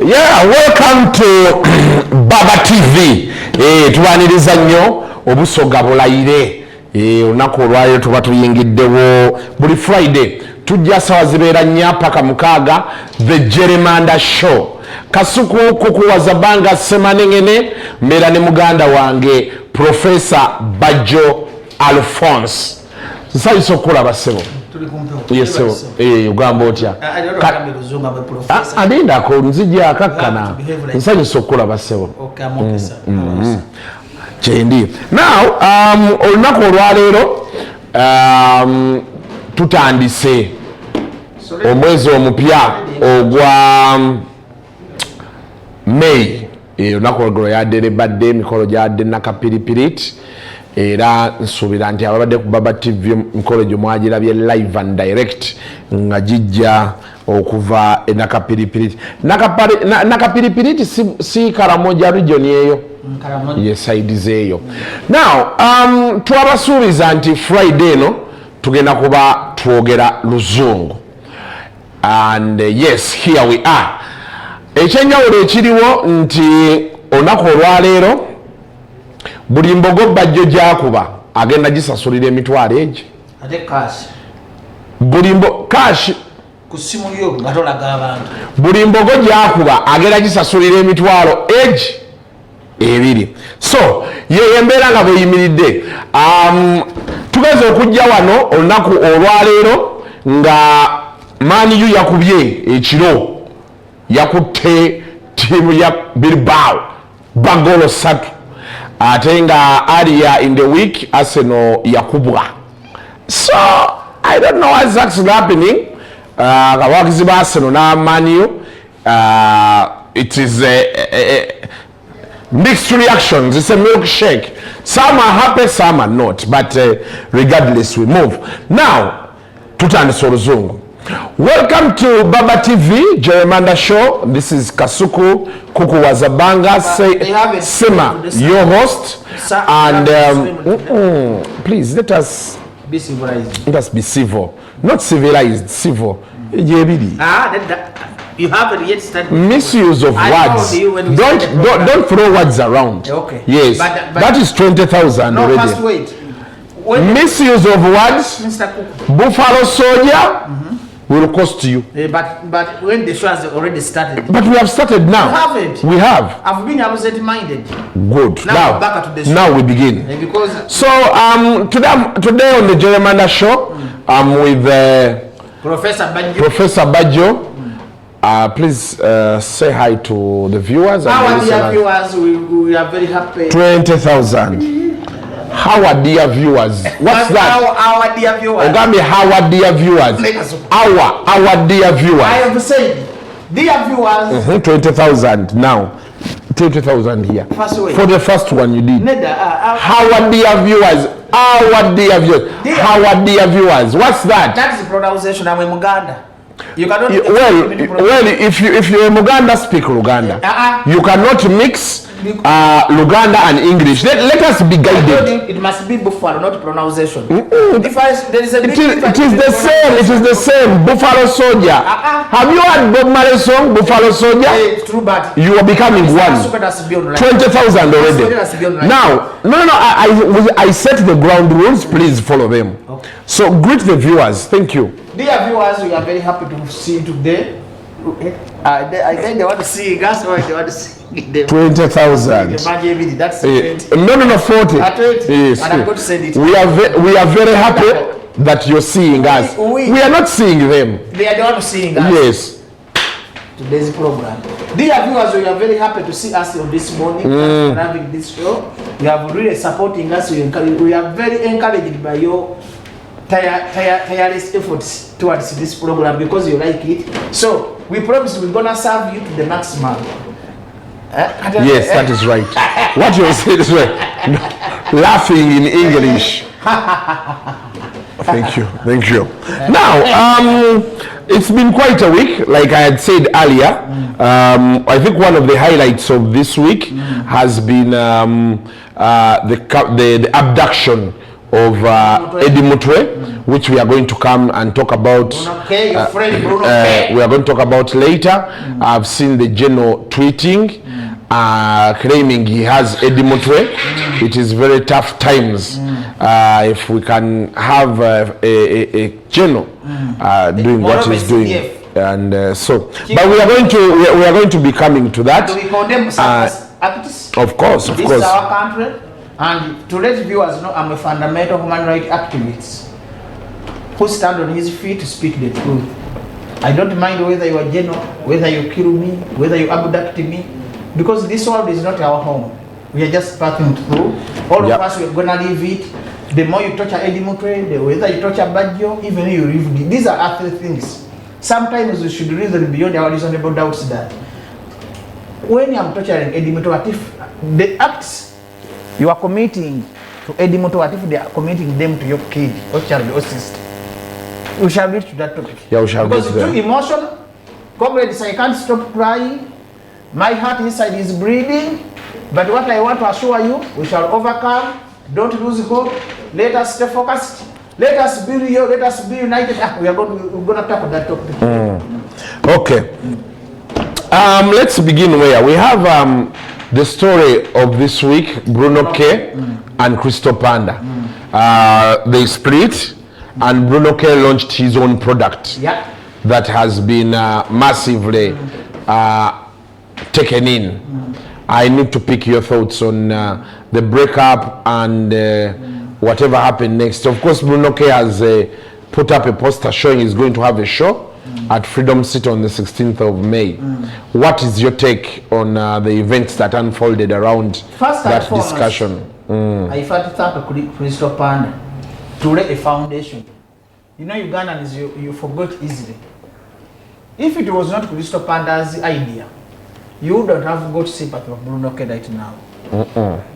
Yeah, welcome to Baba TV. Tuwaniriza nnyo obusoga bulayire. Olunaku olwayo tuba tuyingiddewo buli Friday. Tujja sawa zibeera nnya paka mukaaga The Gerrymander Show. Kasuku kukuwaza banga semanengene mbeera ne muganda wange Professor Bajjo Alphonse. Nsanyusa okulaba ssebo. Yes, ugamba otya andindako nzija akakkana nsanyusa okulaba ssebo kyendi now olunaku olwaleero tutandise omwezi omupya ogwa May. Olunaku olwo yadde badde emikolo gyadde nakapiripiriti era nsuubira nti ababadde ku Baba TV mikolo gyo mwagirabye live and direct nga gijja okuva nakapiripiriti. Nakapiripiriti si Karamoja region eyo, yes, side zeeyo. Now twabasuubiza nti Friday eno tugenda kuba twogera Luzungu, and yes, here we are. Ekyenjawulo ekiriwo nti olunaku olwaleero buli mbogo Bajjo gyakuba agenda gisasulira emitwalo egi. Ate cash. Buli cash ku simu yo nga tolaga abantu. Buli mbogo gyakuba agenda gisasulira emitwalo egi ebiri. So ye embeera nga bweyimiridde. Tugeze okujja wano olunaku olwaleero nga Man U yakubye ekiro, yakutte tiimu ya Bilbao bagolo 3. Ate nga earlier in the week Arsenal yakubwa. So I don't know what's actually happening. Kawakizi ba Arsenal na Man U, it is a mixed reactions. It's a milkshake. Some are happy, some are not. But regardless, we move. Now, tutandise oluzungu. Welcome to Baba TV, Gerrymander Show. This is Kasuku Kukuwazabanga Sema, your host. And please let us be civilized. Let us be civil, not civilized, civil. You haven't yet started. Misuse of words. Don't throw words around. Okay. Yes, but that is 20,000 no, already. First wait. Misuse of words. Mr. Kuku. Buffalo soldier. Will cost you. But when the show has already started. But we have started now. You haven't. We have. I've been absent-minded. Good. Now back to the show. Now we begin. Because so today on the Gerrymander Show, I'm with Professor Bajjo. Professor Bajjo. Please say hi to the viewers. How are the viewers? We are very happy. 20,000. How are dear viewers? What's that? Our dear viewers. Ogami, how are dear viewers? Our dear viewers. I have said, dear viewers. 20,000 now. 20,000 here. For the first one you did. How are dear viewers? Our dear viewers. How are dear viewers? What's that? That is the pronunciation. I'm a Muganda. You cannot. Well, if you're a Muganda, speak Luganda. You cannot mix Luganda and English. Let us be guided. It must be Buffalo, not pronunciation. There is a big it is the same. It is the same. Buffalo soldier. Have you heard Bob Marley's song Buffalo Soldier? It's true, but you are becoming one. 20,000 already. Now, no. I set the ground rules. Please follow them. Okay. So greet the viewers. Thank you. Dear viewers, we are very happy to see you today. I think they want to see us, or they want to see them. 20,000. That's no, 40. Yes. And I'm going to send it. We are very happy that you're seeing us. We are not seeing them. They are the ones seeing us. Yes. Today's program. Dear viewers, we are very happy to see us on this morning for having this show. You have really supporting us. We are very encouraged by your tireless efforts towards this program because you like it. So we promise we're gonna serve you to the maximum. Yes, that is right. What you say is right. Laughing in English. Thank you. Now, it's been quite a week, like I had said earlier. I think one of the highlights of this week has been the abduction of Eddie Mutwe, which we are going to come and talk about. Bruno K, your friend Bruno K. We are going to talk about later. I've seen the general tweeting, claiming he has Eddie Mutwe. It is very tough times. If we can have a general doing what he's doing. And so, but we are going to be coming to that. Do we condemn activists? Of course, of this course. This is our country, and to let viewers know, I'm a fundamental human rights activist who stand on his feet to speak the truth. I don't mind whether you are general, whether you kill me, whether you abduct me, because this world is not our home. We are just passing through. All of us, we're gonna leave it. The more you torture Eddie Mutwe, the whether you torture Bajjo, even you leave. These are earthly things. Sometimes we should reason beyond our reasonable doubts that when I'm torturing Eddie Mutwe, what if the acts you are committing to Eddie Mutwe, what if they are committing them to your kid or child or sister? We shall reach to that topic. Yeah, we shall because reach it's there. too emotional. Comrades, I can't stop crying. My heart inside is bleeding. But what I want to assure you, we shall overcome. Don't lose hope. Let us stay focused. Let us be real. Let us be united. We're going to talk about that topic. Okay. Let's begin where we have the story of this week, Bruno K and Crysto Panda. They split, and Bruno K launched his own product that has been massively taken in. I need to pick your thoughts on the breakup and whatever happened next. Of course, Bruno K has put up a poster showing he's going to have a show at Freedom City on the 16th of May. What is your take on the events that unfolded around that discussion? I first thank Crysto Panda to lay a foundation. You know, Ugandans, you forgot easily. If it was not Crysto Panda's idea, you wouldn't have got sympathy of Bruno K right now.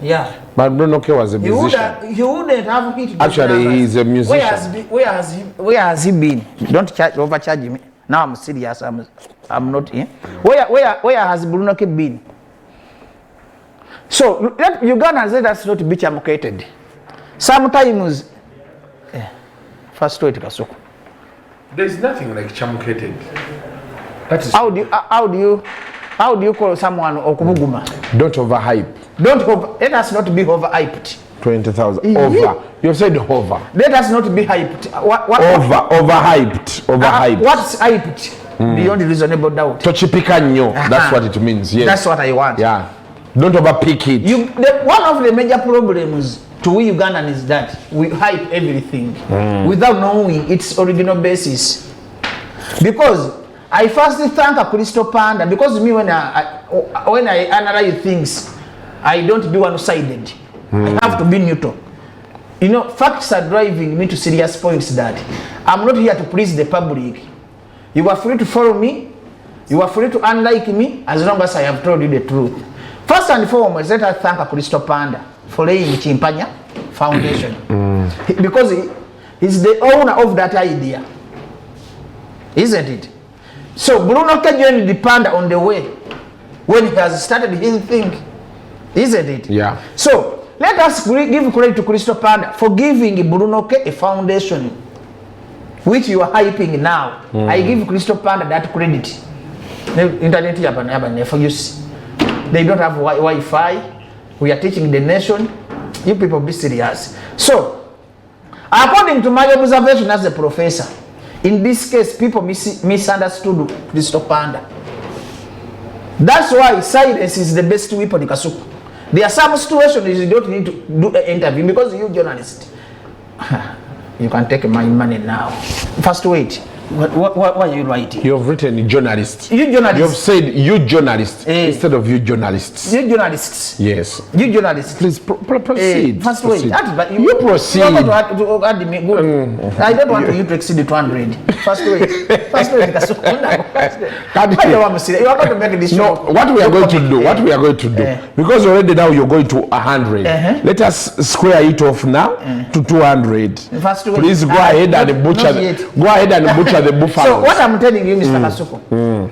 Yeah. But Bruno K was a musician. He wouldn't have hit. Actually, he is a musician. Where has he been? Don't overcharge me. Now I'm serious. I'm not here. Where has Bruno K been? So Uganda said that's not be chamucated. Sometimes, first wait, Kasoko. There's nothing like chamucated. That is how do you call someone okubuguma? Don't overhype. Let us not be overhyped. 20,000 over. You said over. Let us not be hyped. Overhyped. What's hyped? Beyond reasonable doubt. Tochipika nyo. That's what it means. Yes. That's what I want. Yeah. Don't overpick it. One of the major problems to we Ugandan is that we hype everything without knowing its original basis. Because I first thank Crysto Panda because me when I analyze things, I don't be one-sided. I have to be neutral. You know, facts are driving me to serious points that I'm not here to please the public. You are free to follow me. You are free to unlike me as long as I have told you the truth. First and foremost, let us thank Crysto Panda for laying Chimpanya Foundation. Because he's the owner of that idea. Isn't it? So Bruno K joined the Panda on the way when he has started his thing. Isn't it? Yeah. So let us give credit to Crysto Panda for giving Bruno K a foundation which you are hyping now. I give Crysto Panda that credit. Internet for use. They don't have Wi-Fi. We are teaching the nation. You people be serious. So, according to my observation as a professor, in this case, people misunderstood Crysto Panda. That's why silence is the best weapon in Kasuku. There are some situations you don't need to do an interview because you journalist. You can take my money now. First wait. What are you writing? You have written journalist. You journalist. You have said you journalist instead of you journalists. You journalists. Yes. You journalists. Please proceed. First wait. But you proceed. You to add me. Good. I don't want you to exceed the 200. First wait. First wait. You are going to make this show. No, what we are going to do, because already now you're going to 100. Let us square it off now to 200. First wait. Please go ahead and butcher. Go ahead and butcher the buffaloes. So what I'm telling you, Mr. Kasuko,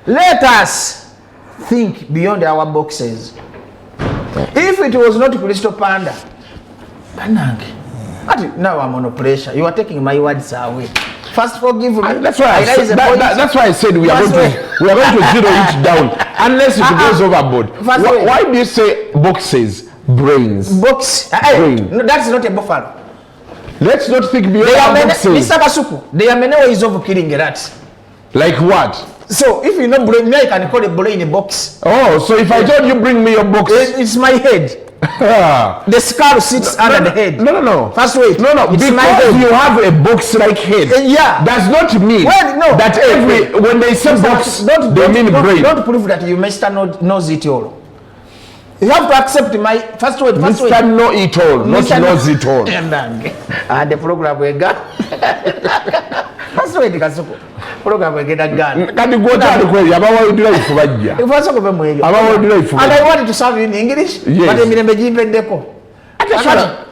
let us think beyond our boxes. If it was not Crysto Panda, Now I'm under pressure. You are taking my words away. First, forgive me. That's why I said we are going to zero it down unless it goes overboard. Why do you say boxes? Brains. Box. Brain. No, that's not a buffalo. Let's not think beyond boxes. Mr. Kasuku, there are many ways of killing a rat. Like what? So if you know brain, I can call a brain a box. Oh, so if I told you bring me your box, it's my head. The skull sits under the head. No. First wait. No. Because you have a box-like head. Yeah. Does not mean that when they say box, they mean brain. Don't prove that you Mr. knows it all. You have to accept my first word. Mr. Know it all, not knows it all. And the program we got. First word, Kasuku. Program we get a gun. Can you go to the way? And I wanted to serve you in English. Yes. But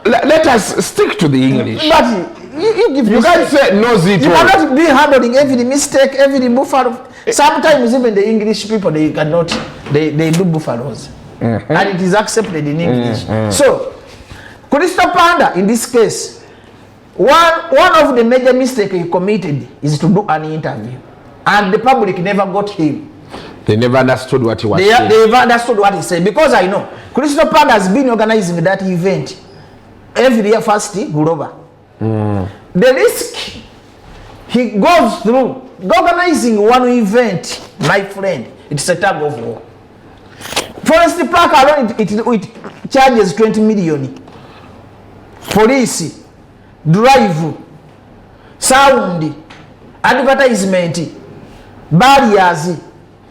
let us stick to the English. But you can't say knows it all. You cannot be handling every mistake, every buffalo. Sometimes even the English people they do buffaloes. And it is accepted in English. So, Crysto Panda, in this case, one of the major mistakes he committed is to do an interview. And the public never got him. They never understood what he was saying. They never understood what he said. Because I know, Crysto Panda has been organizing that event every year first Global. The risk he goes through, organizing one event, my friend, it's a tug of war. Forest Park alone, it charges 20 million. Police, drive, sound, advertisement, barriers,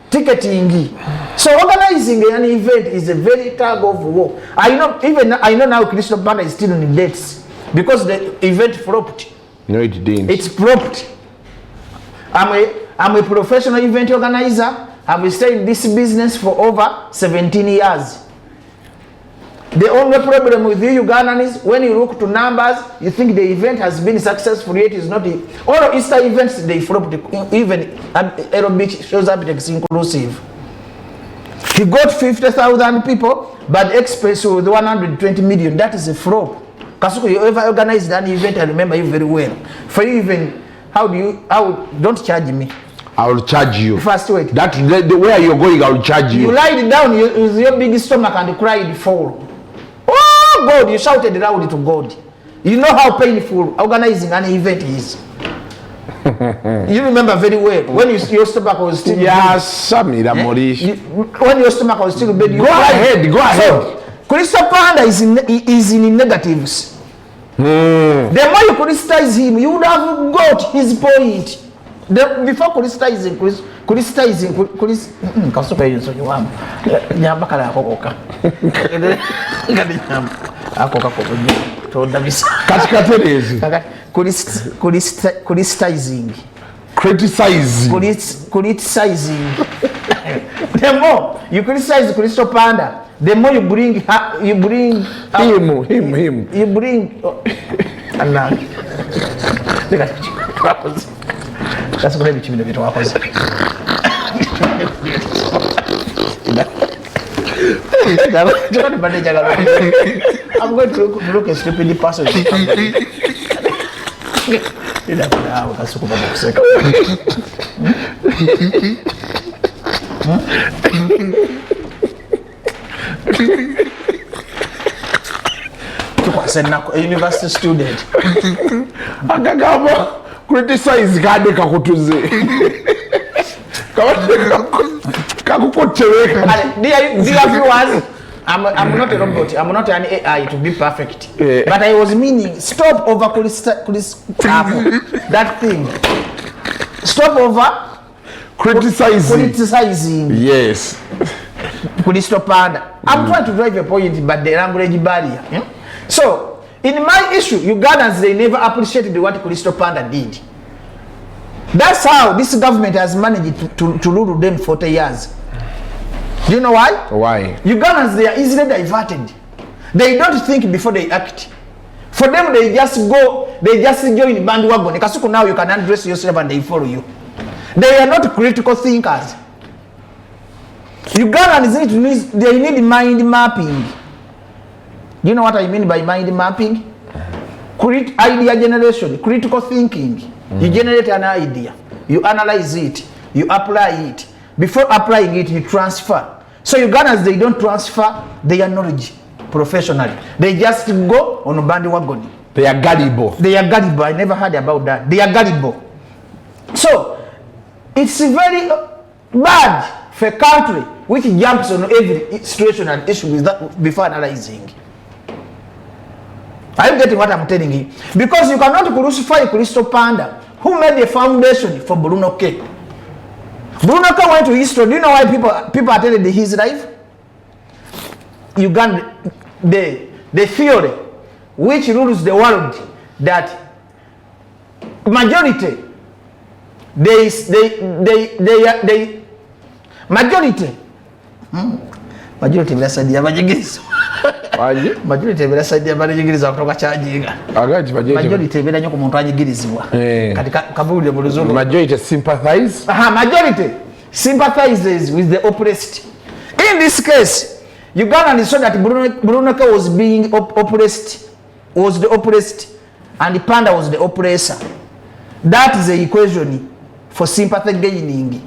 ticketing. So organizing an event is a very tug of war. I know now Crysto Panda is still in debts because the event flopped. No, it didn't. It's flopped. I'm a professional event organizer. I've stayed in this business for over 17 years. The only problem with you Ugandans is when you look to numbers, you think the event has been successful, yet it's not. All Easter events, they flopped. Even Aero Beach shows up it's inclusive. He got 50,000 people, but Express with 120 million. That is a flop. Kasuku, you ever organized an event? I remember you very well. For you even, don't charge me. I will charge you. First wait. That the way you're going, I will charge you. You lied down with your big stomach and cried fall. Oh God! You shouted loudly to God. You know how painful organizing an event is. You remember very well when your stomach was still big. When your stomach was still big. Go ahead. So, Crysto Panda is in negatives. The more you criticize him, you would have got his point. Before criticizing, Kasuka yinso nyiwamu. Nyamba kala akokoka. Akoka kokoji. Toda bisa. Katikatelezi. Criticizing. Criticizing. The more you criticize Crysto Panda, the more you bring him. You bring Anna. That's what every chimney was. I'm going to look a stupid person. A university student. Criticize kade kakutuze. Dear viewers, I'm not a robot. I'm not an AI to be perfect. Yeah. But I was meaning stop over that thing. Stop over criticizing. Yes. Crysto Panda. I'm trying to drive a point, but the language barrier. Yeah? So. In my issue, Ugandans, they never appreciated what Crysto Panda did. That's how this government has managed to rule them 40 years. Do you know why? Why? Ugandans, they are easily diverted. They don't think before they act. For them, they just join bandwagon. Kasuku, now you can undress yourself and they follow you. They are not critical thinkers. Ugandans, they need mind mapping. Do you know what I mean by mind mapping? idea generation, critical thinking. You generate an idea, you analyze it, you apply it. Before applying it, you transfer. So Ugandans, they don't transfer their knowledge professionally. They just go on a bandwagon. They are gullible. They are gullible. I never heard about that. They are gullible. So it's very bad for a country which jumps on every situation and issue without, before analyzing. Are you getting what I'm telling you? Because you cannot crucify Crysto Panda, who made a foundation for Bruno K. Bruno K went to history. Do you know why people attended his life? Uganda, the theory which rules the world, that majority, majority birasaidia abajigiriza. Majority birasaidia abajigiriza kutoka kyajinga. Majority ebera nnyo ku muntu ajigirizibwa. Kati kabulire mu luzungu. Majority sympathize. Majority sympathizes with the oppressed. In this case, Uganda saw that Bruno K was being oppressed, was the oppressed, and Panda was the oppressor. That is the equation for sympathy gaining.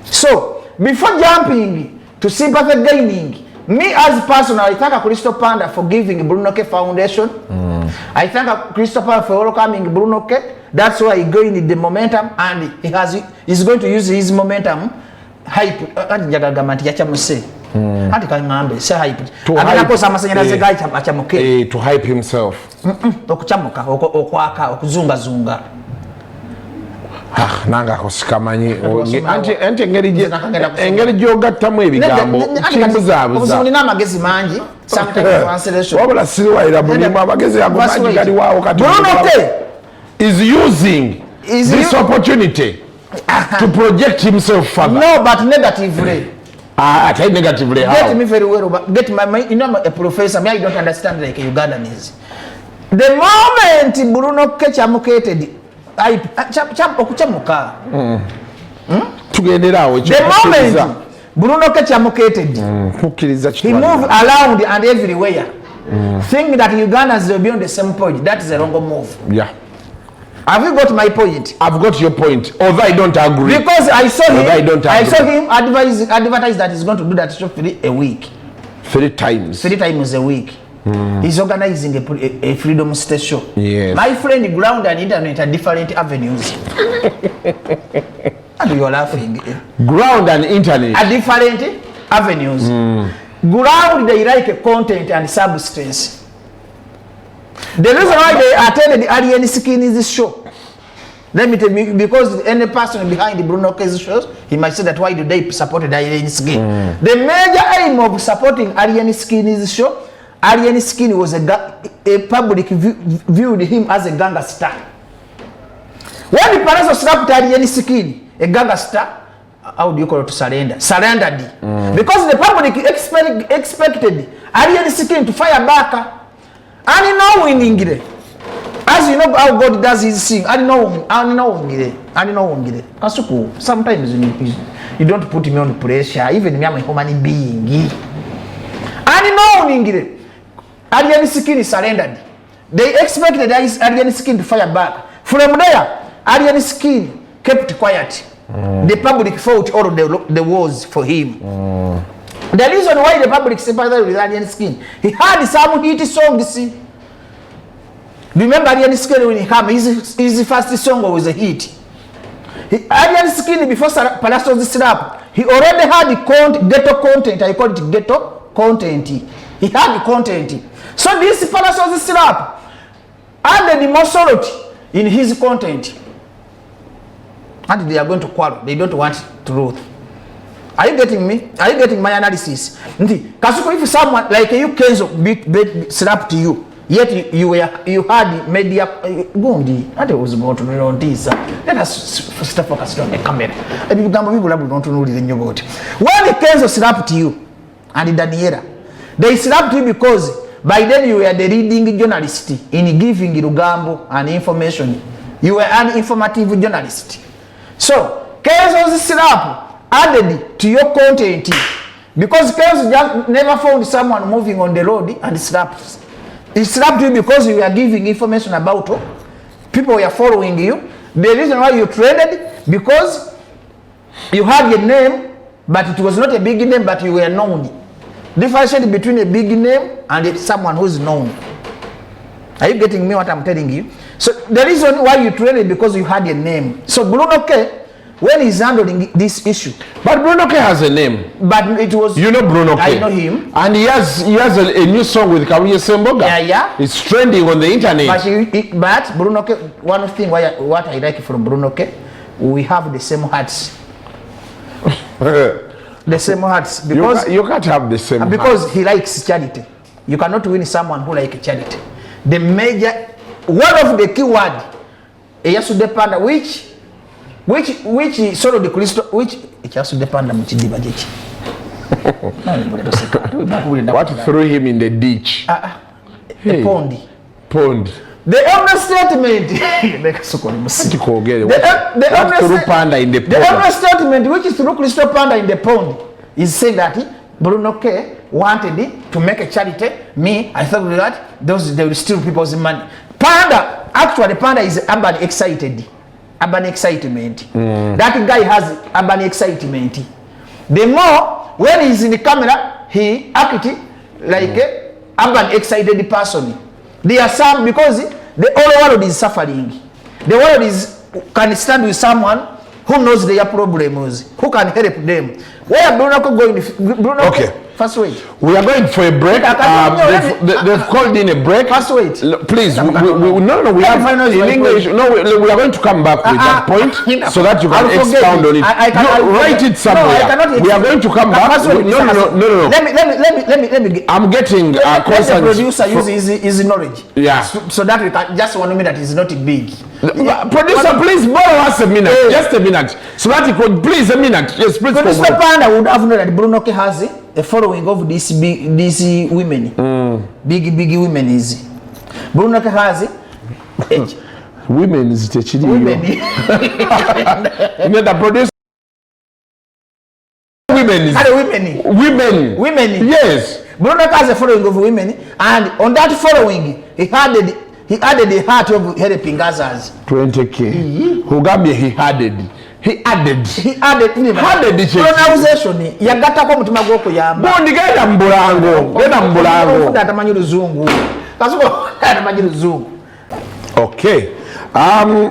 So, before jumping to sympathy gaining, me as a person, I thank Crysto Panda for giving Bruno K Foundation. I thank Crysto Panda for welcoming Bruno K. That's why he gained the momentum, and he's going to use his momentum hype. To hype himself. Nanga kosikamanyi anti engeri gyogattamu ebigambo n'amagezi mangi wabula siriwayira bulimu amagezi ago mangi galiwaawo kati is using this opportunity to project himself further. No, but negatively. I tell negatively how? Get me very well, but get my you know, a professor, me I don't understand like a Ugandanese. The moment Bruno K chamukated, the moment Bruno K chamukated, he moved around and everywhere. Think that Ugandans will be on the same point. That is a wrong move. Yeah. Have you got my point? I've got your point, although I don't agree. Because I saw him advertise that he's going to do that show a week. 3 times. 3 times a week. He's organizing a freedom station. Yes. My friend, ground and internet are different avenues. And you're laughing. Ground and internet are different avenues. Ground, they like content and substance. The reason why they attended the alien skin is this show. Let me tell you, because any person behind the Bruno K's shows, he might say that why do they support the alien skin? The major aim of supporting alien skin is this show. Alien skin was a public viewed him as a gangster. When the parents slapped alien skin, a gangster, how do you call it, to surrender? Surrendered. Because the public expected alien skin to fire back. And knowing as you know how God does his thing, and sometimes you don't put me on pressure, even me, I'm a human being. And knowing alien skin is surrendered. They expected alien skin to fire back. From there, alien skin kept quiet. The public fought all of the wars for him. The reason why the public sympathized with alien skin, he had some hit songs. Remember alien skin when he came, his first song was a hit. Alien skin before Palastos Slap, he already had the ghetto content. I call it ghetto content. He had the content. So this Palastos Slap added the authority in his content. And they are going to quarrel. They don't want truth. Are you getting me? Are you getting my analysis? Kasuko, if someone like you Kenzo beat slap to you, yet you had media Gundi, that was about to know this. Let us stop focused on the camera. People don't know the new boat. When the Kenzo slapped you and Daniela, they slapped you because by then you were the leading journalist in giving Rugambo and information. You were an informative journalist. So Kenzo's slap added to your content because Kenzo just never found someone moving on the road and slaps It's up to you because you are giving information about people were following you. The reason why you traded because you had a name, but it was not a big name, but you were known. Differentiate between a big name and someone who's known. Are you getting me what I'm telling you? So the reason why you traded because you had a name. So Bruno K, when he's handling this issue. But Bruno K has a name. But it was... You know Bruno K. I know him. And he has a new song with Kawiye Semboga. Yeah. It's trending on the internet. But Bruno K, one thing what I like from Bruno K, we have the same hearts. The same hearts. Because you can't have the same because hearts. He likes charity. You cannot win someone who likes charity. The major... One of the key word, Crysto Panda, which sort of the Crysto, which Crysto Panda muchidiba jechi. What threw him in the ditch? The pond. The honest statement. The honest statement, which is through Crysto Panda in the pond, is saying that Bruno K wanted to make a charity. Me, I thought that they will steal people's money. Panda, actually, Panda is urban excited. Urban excitement. That guy has urban excitement. The more, when he's in the camera, he acts like a urban excited person. There are some, because the whole world is suffering. The world can stand with someone who knows their problems, who can help them. Where Bruno K going? Bruno okay. First wait. We are going for a break. They've called in a break. First wait. Please, no, we have in English. No, we are going to come back with that point so that you can expound on it. Write it somewhere. We are going to come back. No. Let me. I'm getting constant. The producer use his knowledge. Yeah. So that we can just want me that is not big. Producer, please borrow us a minute. Just a minute. So that you could please a minute. Yes, please. Crysto Panda would have known that Bruno K has a following of these women. Big women is. Bruno K has women is the women. The producer. Women. Yes. Bruno K has a following of women, and on that following, he added the heart of helping others. 20K. Who got me? He added pronunciation yagatako mutima gw'okuyamba bondi genda mbulango atamanyi luzungu kasuko atamanyi luzungu. Okay,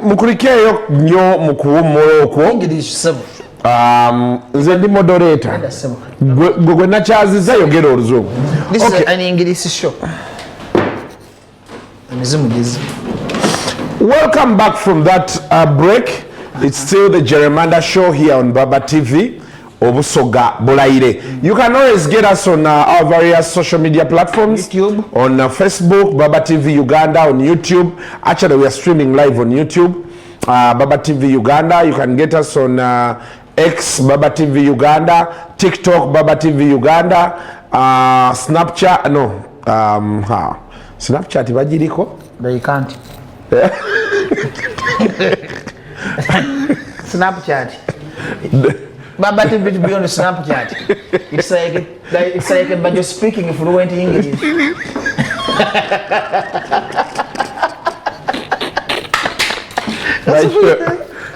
mukulikeeyo nnyo mu kuwummula okwo. English 7. Nze ndi moderator gwe nakyaziza yogera oluzungu. This is an English show. Welcome back from that break. It's still the Jeremiah Show here on Baba TV. Obusoga Bulaire. You can always get us on our various social media platforms. YouTube. On Facebook, Baba TV Uganda, on YouTube. Actually, we are streaming live on YouTube. Baba TV Uganda. You can get us on X, Baba TV Uganda. TikTok, Baba TV Uganda. Snapchat, no. Snapchat, Bajiriko? They can't. Snapchat. Baba TV to be on the Snapchat. It's like but you're speaking fluent English.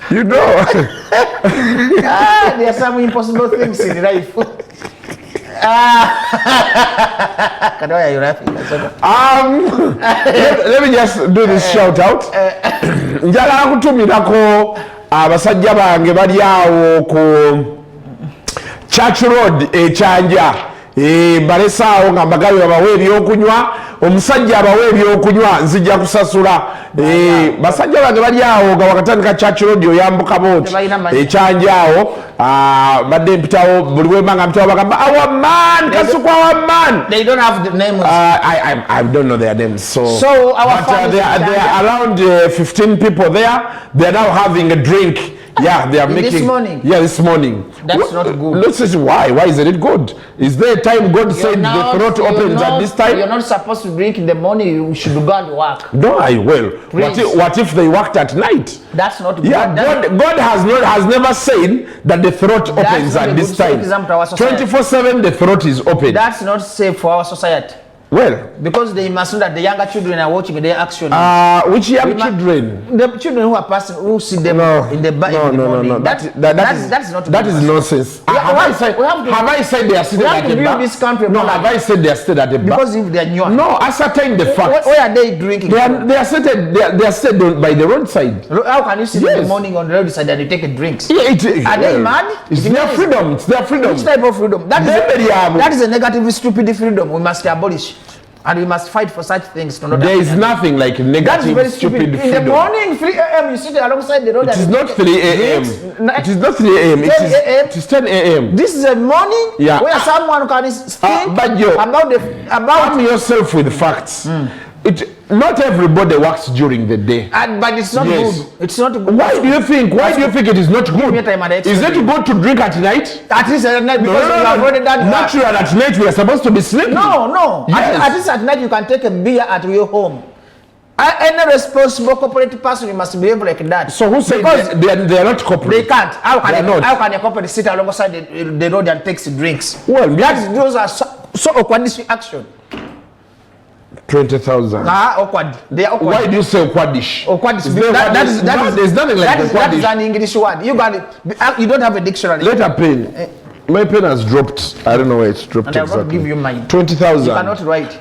You know. There are some impossible things in life. Why are you laughing? Let me just do this shout out. Njagala kutumirako abasajja bange bali awo ku Church Road Echanja. Balesaawo nga mbagayo abawe ebyokunywa, omusajja abawe ebyokunywa nzija kusasula. Basajja bange bali awo nga wakatandika Church Road oyambuka booti Echanja awo. Badde mpitawo buli wemanga mpitawo bagamba our man Kasuku our man. They don't have the names. I don't know their names. So our fans they are around 15 people there. They are now having a drink. Yeah, they are making. This morning? Yeah, this morning. That's not good. Let's see why. Why isn't it good? Is there a time God said the throat opens at this time? You're not supposed to drink in the morning. You should go and work. No, I will. What if they worked at night? That's not good. Yeah, God has never said that the throat opens at this time. 24/7 the throat is open. That's not safe for our society. Well, because they must know that the younger children are watching their action. Which young children? The children who are passing, who see them in the morning. No. That is not. That is nonsense. Have I said they are still at the back? This country. No, have I said they are still at the back? Because if they are new. No, ascertain the facts. Where are they drinking? They are seated. They are seated by the roadside. How can you sit in the morning on the roadside and you take a drinks? Yeah, are they mad? It's their freedom. It's their freedom. Which type of freedom? That is a negative, stupid freedom. We must abolish. And we must fight for such things. There is nothing like negative, stupid freedom. In the morning, 3 a.m., you sit alongside the road. It is not 3 a.m. It is not 3 a.m. It is 10 a.m. This is a morning where someone can think Bajjo, about yourself with facts. Not everybody works during the day. But it's not good. It's not good. Why do you think it is not good? Is it good to drink at night? At least at night, because you have already done that. Natural at night, we are supposed to be sleeping. No. Yes. At least at night, you can take a beer at your home. Any responsible corporate person, you must behave like that. So who said they are not corporate? They can't. How can a corporate sit alongside the road and take drinks? Well, those are so awkward action. 20,000. Awkward. They are awkward. Why do you say awkwardish? Awkward. There's nothing like awkwardish. That is an English word. You got it. You don't have a dictionary. Let a pen. My pen has dropped. I don't know where it's dropped. And I will give you mine. 20,000. You cannot write.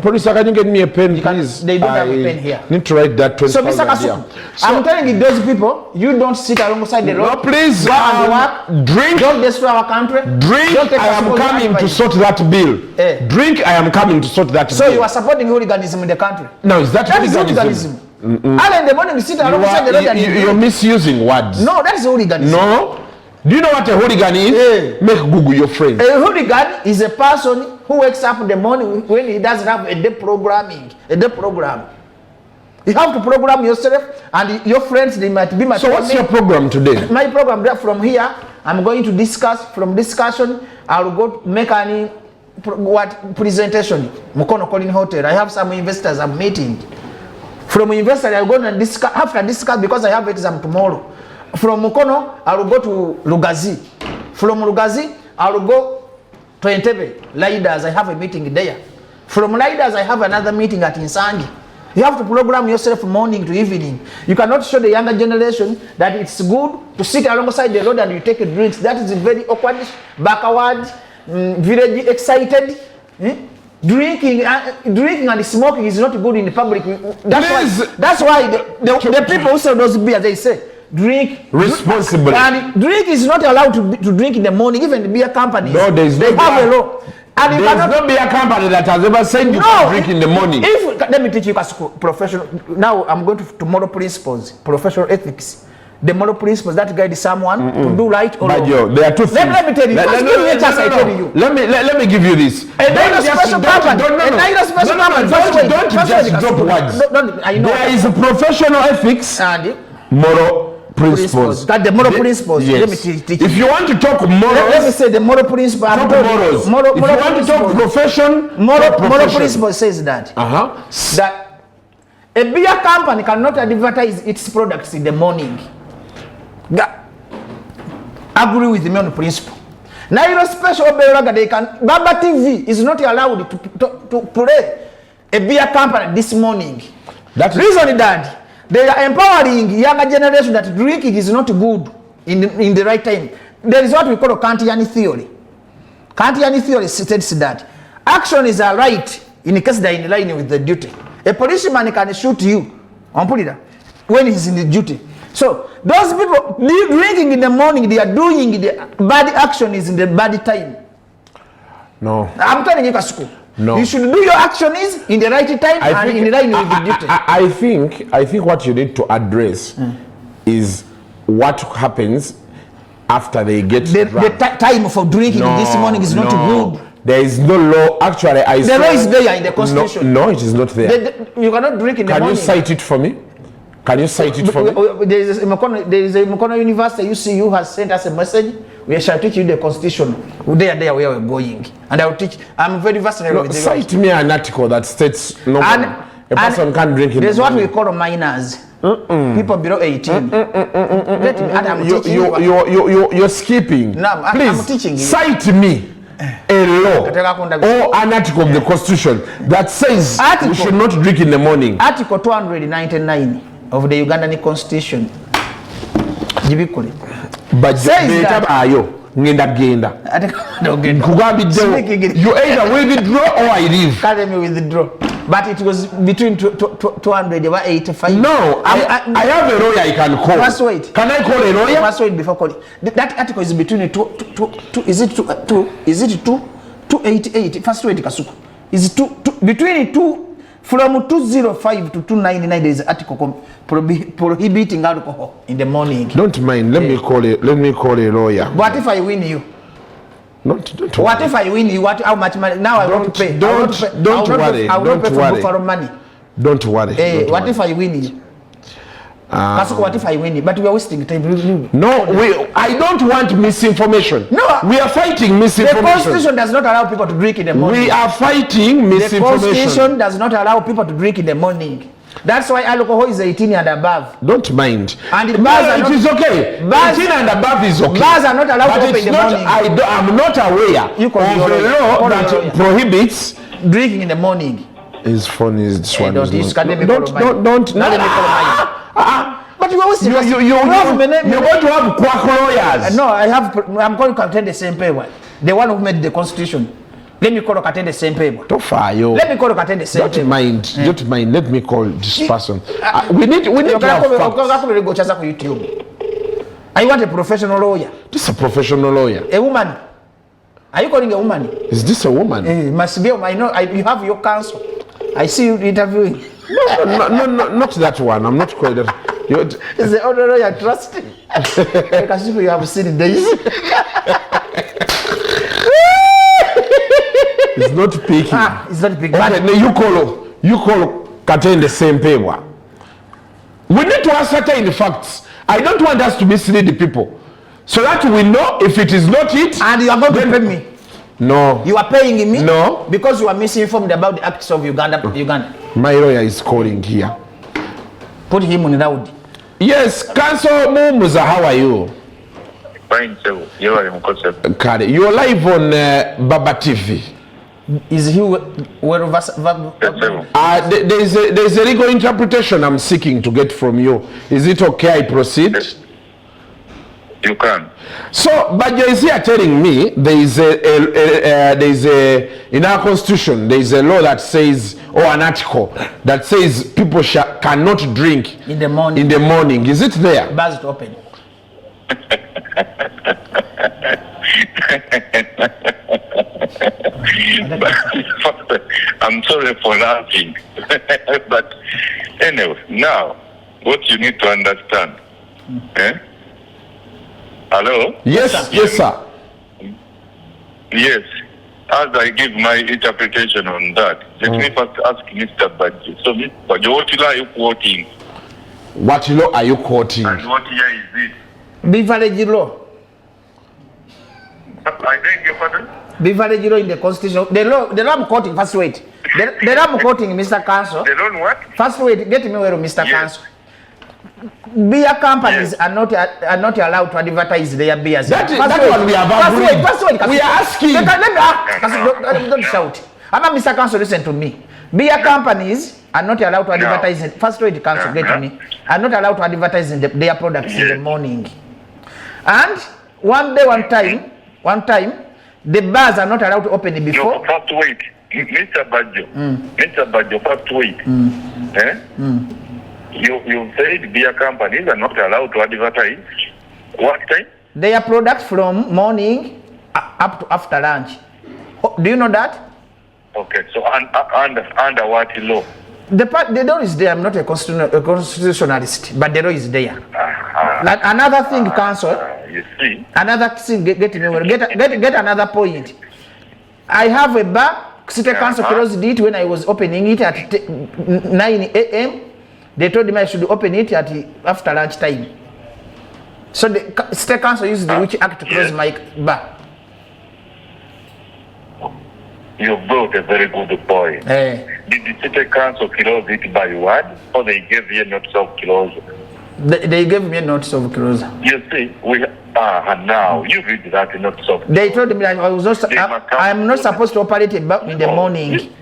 Police, can you get me a pen, please? They don't have a pen here. Need to write that 20,000. So, Mr. Kasuku, I'm telling you, those people, you don't sit alongside the road. No, please. Go and work. Drink. Don't destroy our country. Drink. I am coming to sort that bill. Drink. I am coming to sort that bill. So you are supporting hooliganism in the country? No, is that hooliganism? Early in the morning, you sit alongside the road and you're misusing words. No, that is hooliganism. No. Do you know what a hooligan is? Make Google your friend. A hooligan is a person who wakes up in the morning when he doesn't have a day programming. A day program. You have to program yourself and your friends, they might be my So what's your program today? My program, from here, I'm going to discuss. From discussion, I will go make any presentation. Mukono Calling Hotel. I have some investors I'm meeting. From investors, I'm going to discuss, after discuss, because I have exam tomorrow. From Mukono, I will go to Lugazi. From Lugazi, I will go to Entebbe. Leaders, I have a meeting there. From Leaders, I have another meeting at Nsonga. You have to program yourself morning to evening. You cannot show the younger generation that it's good to sit alongside the road and you take a drinks. That is very awkward, backward, very excited. Drinking and smoking is not good in the public. That's why the people who sell those beers, they say, drink responsibly. And drink is not allowed to drink in the morning, even the beer companies. No, there is no. They have a law. And there is no beer company that has ever said you can drink in the morning. Let me teach you professional. Now I'm going to moral principles, professional ethics. The moral principles that guide someone to do right or wrong. Bajjo, there are two things. Let me tell you. Give me a chance. I tell you. Let me give you this. Don't just drop words. There is a professional ethics and moral principles. That the moral principles. Yes. Let me teach you. If you want to talk morals, let me say the moral principle. Talk morals. If you want to talk profession, moral principle says that that a beer company cannot advertise its products in the morning. Agree with me on the principle. Now you know special they can. Baba TV is not allowed to play a beer company this morning. That's reason that. They are empowering younger generation that drinking is not good in the right time. There is what we call a Kantian theory. Kantian theory states that actions are right in case they are in line with the duty. A policeman can shoot you when he's in the duty. So those people drinking in the morning, they are doing the bad action is in the bad time. No. I'm telling you, Kasuku. No. You should do your actions in the right time and in line with the duty. I think what you need to address is what happens after they get the time for drinking this morning is not good. There is no law. Actually, the law is there in the constitution. No, it is not there. You cannot drink in the morning. Can you cite it for me? There is a Mukono University UCU has sent us a message. We shall teach you the constitution. There where we're going. And I will teach. I'm very versatile with the cite me an article that states a person can't drink in the morning. There's what we call minors. People below 18. You're skipping. No, please, I'm teaching you. Cite me a law or an article of the Constitution that says we should not drink in the morning. Article 299 of the Ugandan Constitution. Jibikuli. Bajjo ngenda genda. You either withdraw or I leave. Can't me withdraw. But it was between 200 or 85. No, I have a lawyer I can call. Must wait. Can I call a lawyer? Must wait before calling. That article is between 288. First wait, Kasuku. Is between from 205 to 299 there is an article prohibiting alcohol in the morning. Don't mind. Let me call a lawyer. What if I win you? What if I win you? How much money? Now I want to pay. Don't worry. I will pay for money. Don't worry. What if I win you? What if I win you? But we are wasting time. No, I don't want misinformation. No, we are fighting misinformation. The Constitution does not allow people to drink in the morning. We are fighting misinformation. The Constitution does not allow people to drink in the morning. That's why alcohol is 18 and above. Don't mind. And it is okay. 18 and above is okay. Bars are not allowed to open in the morning. I'm not aware of a law that prohibits drinking in the morning. His phone is this one. Don't. But you always you're going to have quack lawyers. No, I'm going to attend the same paper. The one who made the Constitution. Let me call attend the same paper. Let me call attend the same paper. Don't mind. Let me call this person. We need to have facts. I want a professional lawyer. This is a professional lawyer. A woman. Are you calling a woman? Is this a woman? It must be. I know. You have your counsel. I see you interviewing. No, not that one. I'm not quite that. Is the other lawyer trusting? Because you have seen days. It's not picking. It's not picking. Okay, no, you call Kate in the same paper. We need to ascertain the facts. I don't want us to mislead the people, so that we know if it is not it. And you are going to pay me. No. You are paying me? No. Because you are misinformed about the acts of Uganda. My lawyer is calling here. Put him on loud. Yes, Council Mumuza, how are you? Fine, sir. You are in you're live on Baba TV. Is he where of us? There's a legal interpretation I'm seeking to get from you. Is it okay I proceed? Yes. You can. So, Bajjo is here telling me there is in our Constitution there is a law that says, or an article that says people cannot drink in the morning. In the morning, is it there? Bars to open. I'm sorry for laughing, but anyway, now what you need to understand. Hello? Yes, sir. Yes. As I give my interpretation on that, let me first ask Mr. Bajjo. So, Mr. Bajjo, what law are you quoting? What law are you quoting? And what year is it? Beverage law. I beg your pardon? Beverage law in the Constitution. The law I'm quoting, first wait. The law I'm quoting, Mr. Counsel. The law what? First wait, get me where Mr. Counsel. Beer companies are not allowed to advertise their beers. That one we have agreed. First wait, we are asking. Let me don't shout. I'm not Mr. Counsel, listen to me. Beer companies are not allowed to advertise. First wait, Counsel, get me. Are not allowed to advertise their products in the morning. And one time, the bars are not allowed to open before. No, first wait, Mr. Bajjo. Mr. Bajjo, first wait. You said beer companies are not allowed to advertise. What time? Their products from morning up to after lunch. Do you know that? Okay, so under what law? The law is there. I'm not a constitutionalist, but the law is there. Another thing, Counsel. You see. Another thing, get another point. I have a bar. City Council closed it when I was opening it at 9 a.m. They told me I should open it at after lunch time. So the State Council used the Witch Act to close my bar. You brought a very good point. Did the City Council close it by word, or they gave you notice of closure? They gave me a notice of closure. You see, now you read that notice of closure. They told me that I'm not supposed to operate in the morning.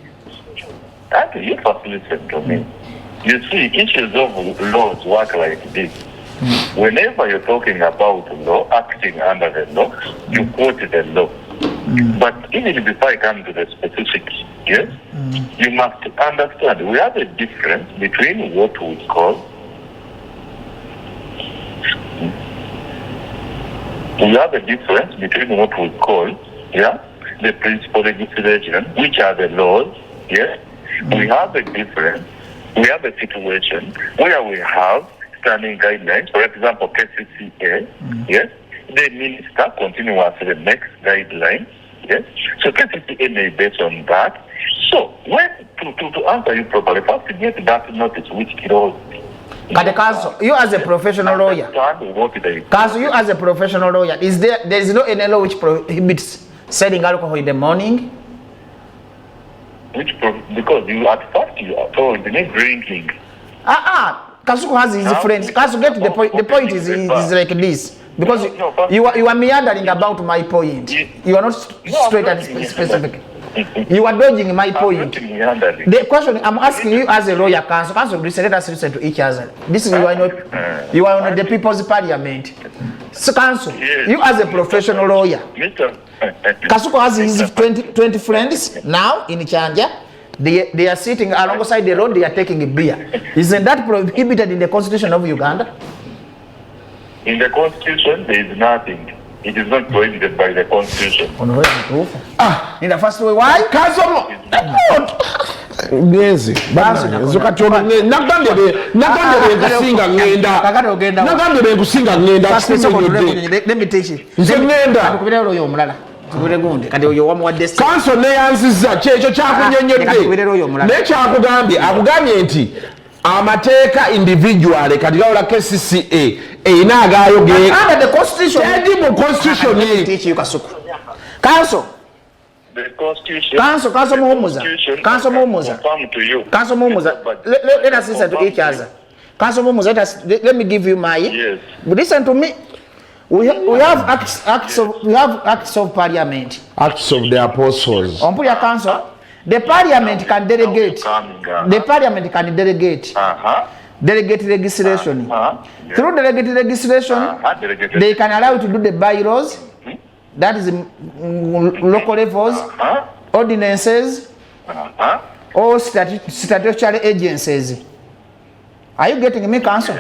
Okay, you first listen to me. You see, issues of laws work like this. Whenever you're talking about law, acting under the law, you quote the law. But even before I come to the specifics, yes, you must understand we have a difference between what we call the principal legislation, which are the laws, yes. We have a difference. We have a situation where we have standing guidelines, for example, KCCA, yes. The minister continuously makes guidelines, yes. So KCCA may base on that. So when to answer you properly, first to get that notice which kills. Council, you as a professional lawyer, Council, you as a professional lawyer, there is no any law which prohibits selling alcohol in the morning? Because you at first you are told the name drinking. Kasuku has his friends. Kasuku, get to the point. The point is like this. Because you are meandering about my point. You are not straight and specific. You are dodging my point. The question I'm asking you as a lawyer, Council, let us listen to each other. This is you are on the People's Parliament. So, Council, you as a professional lawyer, Kasuko has his 20 friends now in Chanja. They are sitting alongside the road, they are taking a beer. Isn't that prohibited in the Constitution of Uganda? In the Constitution, there is nothing. It is not prohibited by the Constitution. In the first way, why? Ngenzi let me teach you. Kanso neyanziza kyekyo kyakunyonyodde akugambye nti amateeka individual kati gawula KCCA eyina agaayo ge under the constitution mu constitution Council Muhumuza, let us listen to each other. Council Muhumuza, let me give you my. Yes. Listen to me. We have acts of parliament. Acts of the apostles. On your council, the parliament can delegate. The parliament can delegate. Delegate legislation. Through delegate legislation, they can allow you to do the bylaws. That is local levels, ordinances, or statutory agencies. Are you getting me, Council?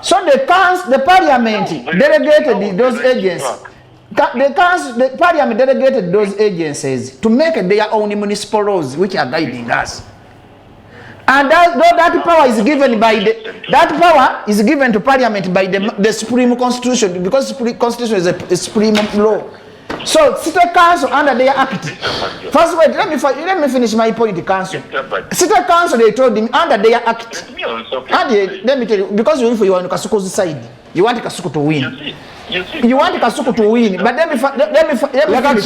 So the parliament delegated those agencies. The parliament delegated those agencies to make their own municipal laws, which are guiding us. And that power is given by to parliament by the Supreme Constitution, because the Constitution is a supreme law. So City Council under their act. First wait, let me finish my point, Council. City Council, they told him under their act. Let me tell you, because if you are on Kasuko's side, you want Kasuko to win. You want Kasuko to win, but let me finish.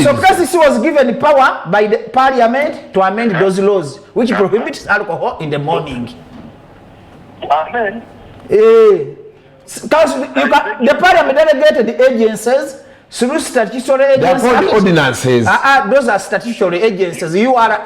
So KCC was given power by the parliament to amend those laws which prohibits alcohol in the morning. Amen. The parliament delegated the agencies through statutory agencies. Ordinances. Those are statutory agencies. URA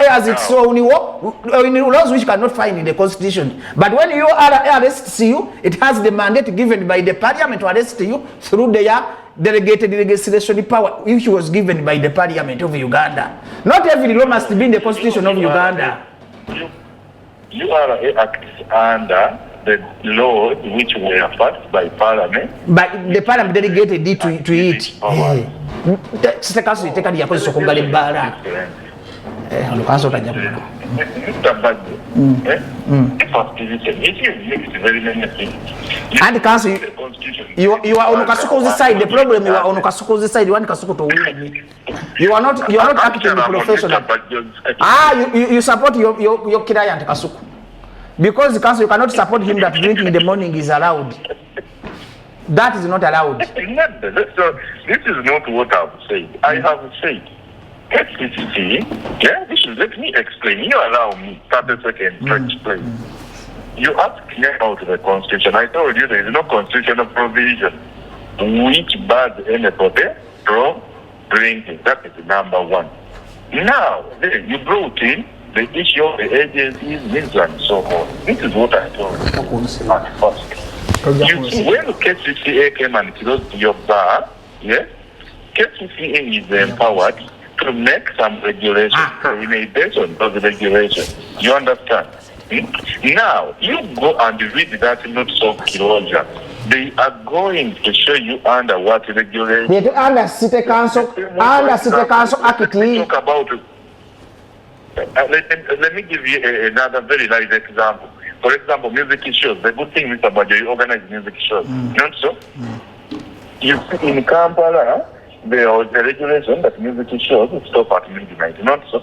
has its own laws which cannot find in the Constitution. But when URA arrests you, it has the mandate given by the parliament to arrest you through their delegated legislation power, which was given by the Parliament of Uganda. Not every law must be in the Constitution of Uganda. URA acts under the law which were passed by Parliament. But the Parliament delegated it to it. And Council, you are on Kasuko's side. The problem, you are on Kasuko's side. You want Kasuko to win. You are not acting professional. You support your client Kasuko, because the Council, you cannot support him that drinking in the morning is allowed. That is not allowed. So this is not what I have said. I have said KCC, yeah, let me explain. You allow me 30 seconds to explain. You asked me about the Constitution. I told you there is no constitutional provision which bars anybody from drinking. That is number one. Now, then you brought in the issue of the agencies, means and so on. This is what I told you at first. You see, when KCCA came and closed your bar, yes, KCCA is empowered to make some regulations. We may base on those regulations. You understand? Now, you go and read that notice of closure. They are going to show you under what regulation. They do under City Council Act. Talk about. Let me give you another very nice example. For example, music shows. The good thing, Mr. Bajjo, you organize music shows. Not so? You see, in Kampala, there was a regulation that music shows stop at midnight. Not so?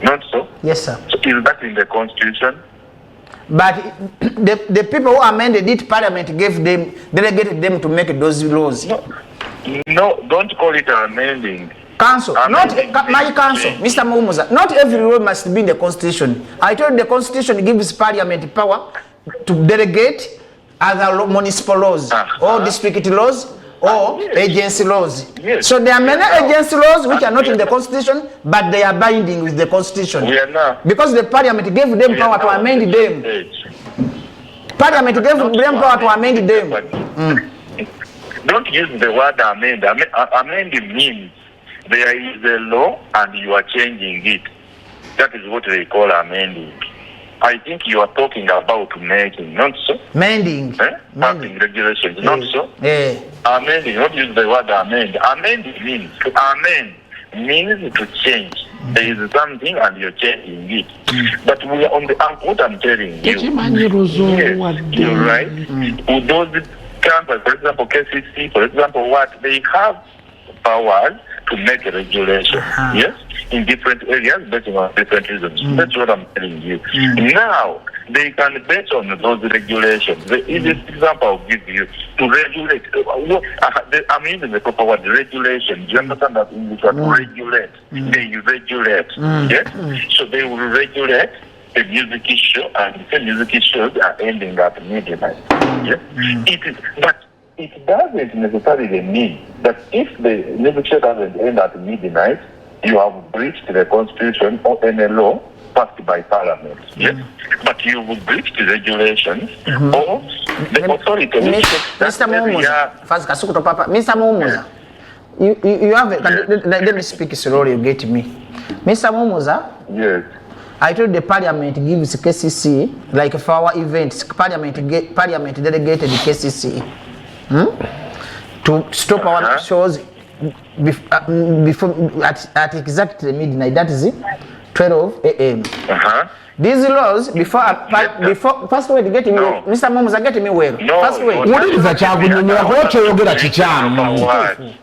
Not so? Yes, sir. So is that in the Constitution? But the people who amended it, Parliament delegated them to make those laws. No, don't call it amending. Council, not my council, Mr. Muumuza. Not every law must be in the Constitution. I told you the Constitution gives Parliament power to delegate other municipal laws or district laws or agency laws. So there are many agency laws which are not in the Constitution, but they are binding with the Constitution. Because the Parliament gave them power to amend them. Parliament gave them power to amend them. Don't use the word amend. Amend means there is a law and you are changing it. That is what they call amending. I think you are talking about making, not so? Mending. Passing regulations, not so? Amending, not use the word amend. Amend means to amend, means to change. There is something and you're changing it. But we are on the what I'm telling you. Yes, you're right. With those campers, for example, KCC, for example, what they have powers to make a regulation, yes, in different areas based on different reasons. That's what I'm telling you. Now, they can base on those regulations. The easiest example I'll give you to regulate. I'm using the proper word, regulation. Do you understand that English word? Regulate. They regulate. Yes? So they will regulate the music show, and the music shows are ending at midnight. Yes? But it doesn't necessarily mean that if the music show doesn't end at midnight, you have breached the Constitution or any law passed by Parliament. Yes? But you will breach the regulations or the authority. Mr. Muumuza, you have let me speak slowly, you get me. Mr. Muumuza? Yes. I told the Parliament gives KCC, like for our events, Parliament delegated the KCC to stop our shows before at exactly midnight. That is it, 12 a.m. These laws before first way to get me, Mr. Muumuza, get me well. First way. What is a chagunyumira kocho yogera chichamu?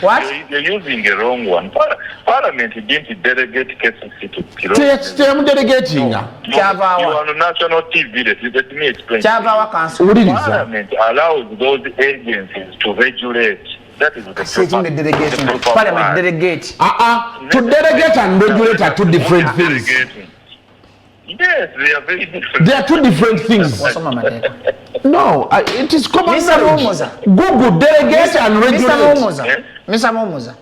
What? You're using the wrong one. Parliament didn't delegate KCC to Kilo. It's delegating. You are on national TV. Let me explain. Council. Parliament allows those agencies to regulate. That is the delegation. Parliament delegate. To delegate and regulate are two different things. Yes, they are very different. They are two different things. No, it is common knowledge. Google delegate and regulate. Mr. Muumuza,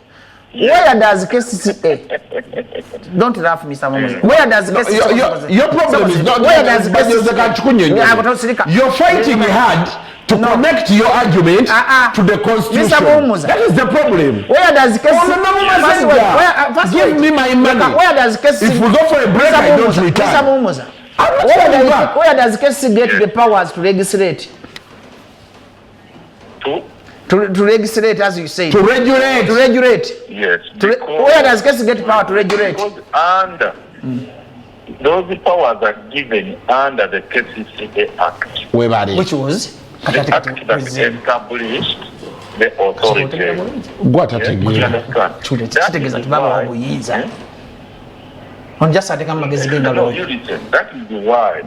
where does KCCA? Don't laugh, Mr. Muumuza. Where does KCCA? Your problem is not where does KCCA? You're fighting hard to connect your argument to the Constitution. Mr. Muumuza, that is the problem. Where does KCCA? Give me my money. Where does KCCA? If we go for a break, I don't return. Mr. Muumuza, where does KCCA get the powers to legislate? To legislate, as you say. To regulate. To regulate. Yes. Where does KCCA get power to regulate? Under those powers are given under the KCCA Act. Which was? The act that established the authority. What a thing. You understand? That is why. No, you listen. That is why.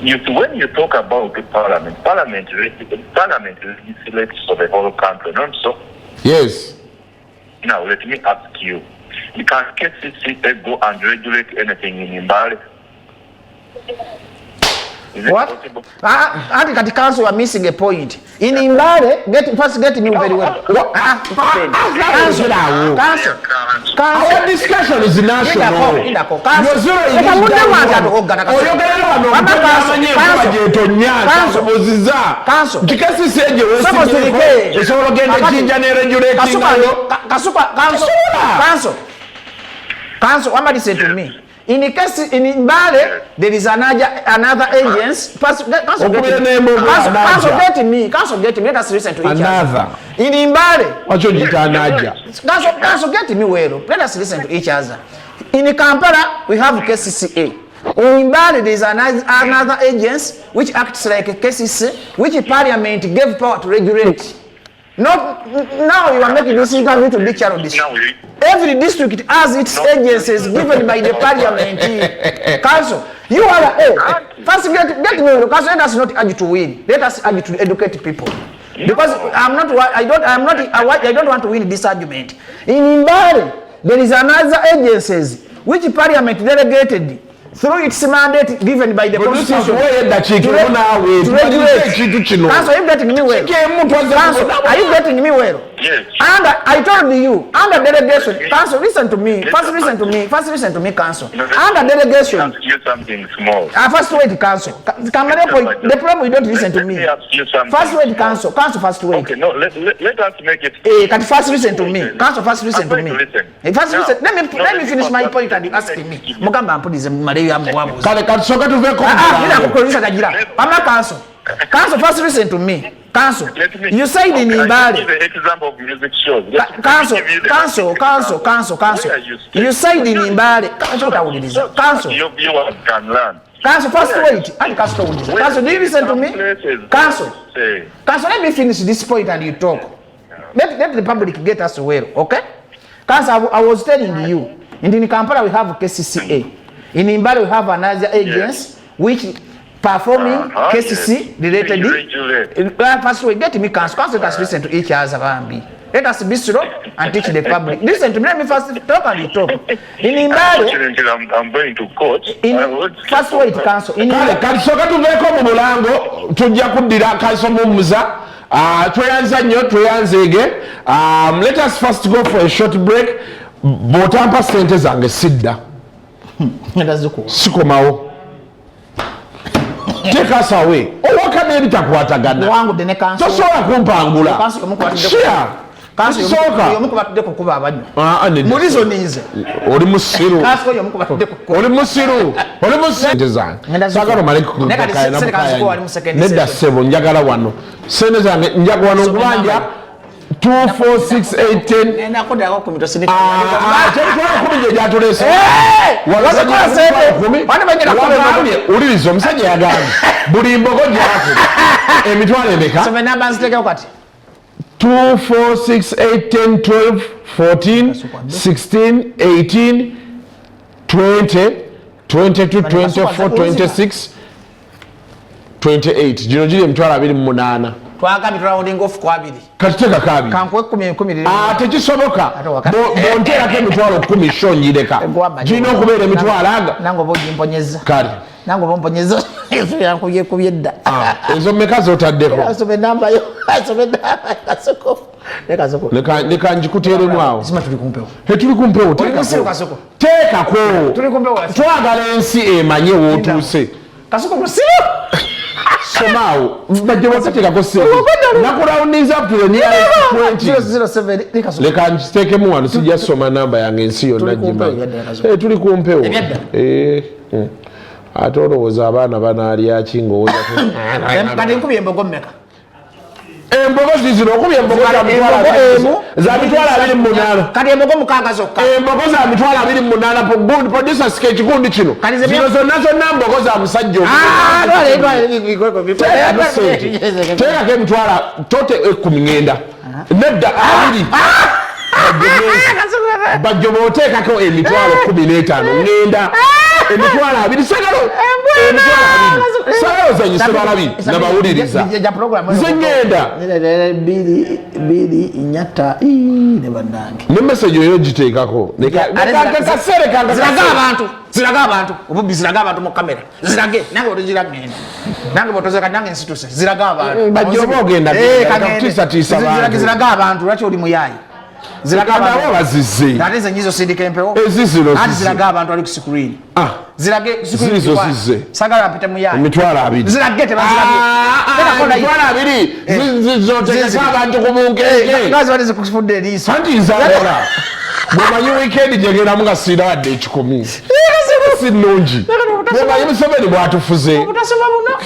When you talk about the Parliament legislates for the whole country, not so? Yes. Now, let me ask you. Can KCCA go and regulate anything in Mbale? What? I think at the council you are missing a point. In Mbale, first get me very well. Council. Our discussion is national. Council, somebody said to me, in the case in Mbale, there is another agency. Council get me. Let us listen to each other. In Mbale, Council get me well. Let us listen to each other. In Kampala, we have KCCA. In Mbale, there is another agency which acts like a KCC, which Parliament gave power to regulate. Now you are making this interview to be childish. Every district has its agencies given by the Parliament. Council, you are first get me. Council, let us not urge to win. Let us urge to educate people. Because I don't want to win this argument. In Mbale, there is another agencies which Parliament delegated through its mandate given by the Constitution. Council, are you getting me well? Council, are you getting me well? Yes. And I told you, under delegation, Council, listen to me. First listen to me, Council. Under delegation. Ask you something small. First wait, Council. The problem you don't listen to me. First wait, Council. First wait. Okay, no, let us make it. First listen to me. Council, first listen to me. First listen. Let me finish my point and you asking me. Mugamba mpodize mare ya mwabuzi. Soka tuve Council. Council, first listen to me. Council, you said in Mbale. The example of music shows. Council. You said in Mbale. Council. Your viewers can learn. Council, first wait. Council, do you listen to me? Council, let me finish this point and you talk. Let the public get us well, okay? Council, I was telling you, in Kampala we have KCCA. In Mbale we have another agency which performing KCC related. First way, get me Council. Council, let us listen to each other. Let us be slow and teach the public. Listen to me. Let me first talk and you talk. In Mbale, I'm going to court. First way, Council. In soka tuveko mu mulango tujja kuddira kasomumuza tweyanza nnyo tweyanzeege. Let us first go for a short break. Bw'otampa ssente zange sidda sikomawo tekasawe owaka n'ebitakwatagana tosobola kumpangula oli musiru nedda ssebo njagala wano sente zange njaga wano nkubanja 24618 omusajja yagambye buli mbogo gyako emitwalo emeka 24618 12 14 16 18 20 22 24 26 28 gino giri emitwalo 28 katiteka kabi tekisoboka bonterako emitwalo 10 shonyireka girina okubeera emitwalo aga kale ezo mmeka zotaddeko leka njikuteeremu awo tuli kumpewo teekako twagala ensi emanye wootuuse somao bajjo batatekako sente nakulawuniza up to the nearest 20 leka nkitekemu wano sijja soma namba yange ensi yonna gimanyi tuli kumpewo ate olowooza abaana banaalyaki ngaowooza embogo zizino okubya embogo za mitwalo 28 kati embogo mukaaga zokka embogo za mitwalo 28 producer sike ekikundi kino zino zonna mbogo za musajja teekako emitwalo tote 10 ngenda nedda 2 Bajjo bw'oteekako emitwalo 15 ngenda emitwalo 2 sagalo zanyise balabi nabawuliriza nze ngenda biri nyata ne bannange ne message oyo giteekako ziraga abantu obubbi ziraga abantu mu kamera zirage nange otogiraga ngenda nange bw'otozeka nange nsituse ziraga abantu Bajjo oba ogenda kutiisatiisa ziraga abantu lwaki oli muyaayi ziraga abantu bazizze ate ze nyizo sindika empewo eziziro ati ziraga abantu ali ku screen zirage zirizo zizze sagala apite muyaayi emitwalo 2 zirage tebazirage emitwalo 2 zizotegesa abantu ku bunkenke ngazi bali zikufudde eriiso anti nzaala bwemanyi weekend gyegeramu nga siina wadde ekikumi si nnungi bwemanyi Museveni bwatufuze obutasoma buno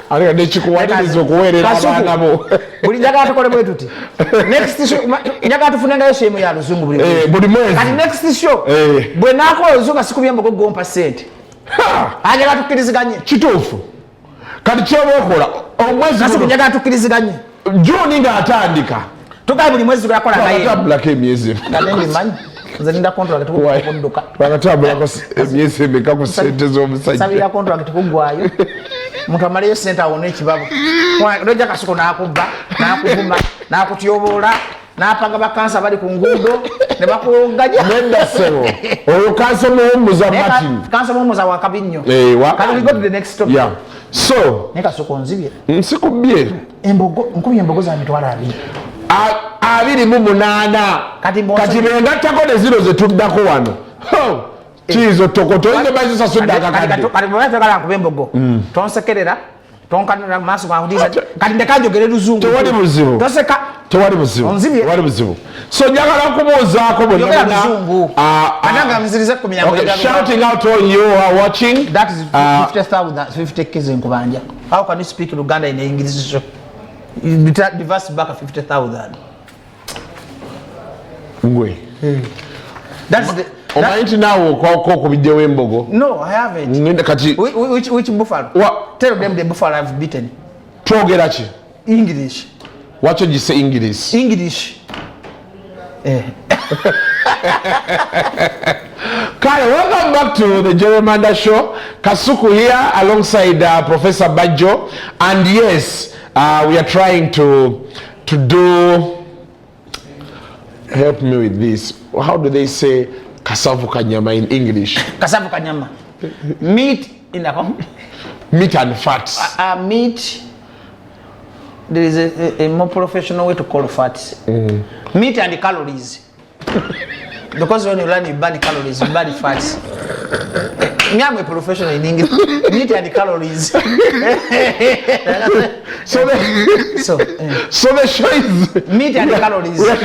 ate nekikuwaniriza okuweerera abaana bo buli njagala tukole bwe tuti next show njagala tufunengayo shemu ya luzungu buli mwezi kati next show bwe nakola oluzungu sikubye mbogo gompa sente njagala tukkiriziganye kituufu kati kyoba okola omwezi njagala tukkiriziganye Juni ng'atandika tugaye buli mwezi tuyakola naye atabulako emyezi manyi nze ninda contract tukudduka bakatabulako emyezi emeka ku sente z'omusajja sabira contract tukugwayo muntu amaleyo sente awona ekibabo lojja kasuko n'akubba n'akuvuma n'akutyoboola n'apanga bakansa bali ku nguudo ne bakugaja nedda ssebo oyo kansa muwummuza Martin kansa muwummuza wakabi nnyo kati we go to the next topic so ne kasuko nzibye nsikubye nkubye embogo za mitwalo 28 kati bengattako ne zino zetuddako wano kizo tokoto nze bazisasudde akakadde kati bwebatagala nkuba embogo tonsekerera tonkanira maaso gankutiisa kati ndekajogere luzungu tewali buzibu toseka tewali buzibu so njagala okubuuzaako luzungu ananga mzirize ku minyango shouting out all you are watching that is 50,000 kids nkubanja how can you speak Luganda in English diverse back 50,000 ngwe that's the omanyi naawe okubiddewo embogo no I haven't kati which buffalo tell them the buffalo I've beaten twogera ki English wakyo gise English Kyle, welcome back to the Jerry Manda Show. Kasuku here alongside Professor Bajjo, and yes, we are trying to do. Help me with this. How do they say kasavu kanyama in English? Kasavu kanyama. Meat in the meat and fats. Meat. There is a more professional way to call fats. Meat and calories. Because when you learn you burn calories, you burn fats. Me, I'm a professional in English. Meat and calories. So the show is meat and calories. Don't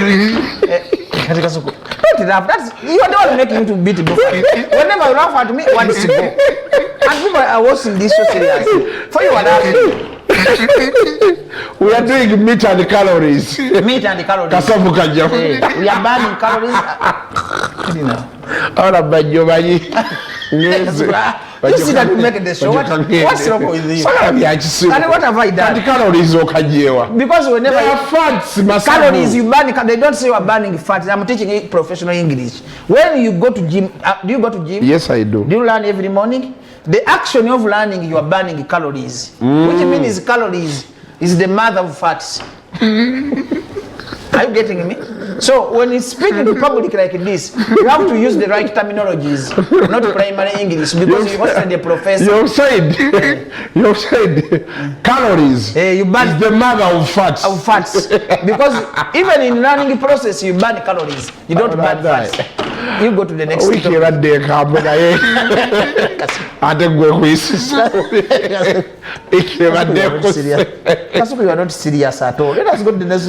laugh. That's you are the one making me to beat the buffalo. Whenever you laugh at me, once you go. And people are watching this so seriously. For you are laughing. We are doing meat and calories. Meat and calories. Kasavu kanyama. We are burning calories. Ahora Bajjo bayi. You see that we make the show. What's wrong with you? And what have I done? The calories okajewa. Because whenever they are fats, calories you burn, they don't say you are burning fats. I'm teaching professional English. When you go to gym, do you go to gym? Yes, I do. Do you learn every morning? The action of learning, you are burning calories, which means calories is the mother of fats. Are you getting me? So when you speak in public like this, you have to use the right terminologies, not primary English, because you must be a professor. You said calories you burn is the mother of fats. Of fats. Because even in learning process, you burn calories. You don't burn fats. You go to the next week. You are not serious at all. Let us go to the next.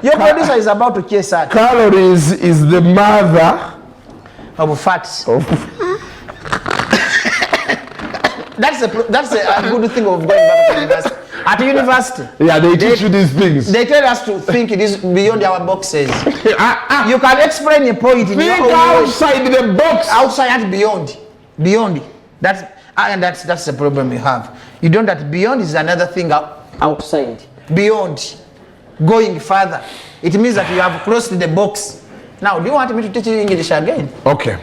Your producer is about to chase that. Calories is the mother of fats. That's a good thing of going back to university. At university, yeah, they teach you these things. They tell us to think it is beyond our boxes. You can explain a point in your own outside the box. Outside and beyond. Beyond. That's And that's the problem you have. You don't that beyond is another thing outside. Beyond. Going further. It means that you have closed the box. Now, do you want me to teach you English again? Okay.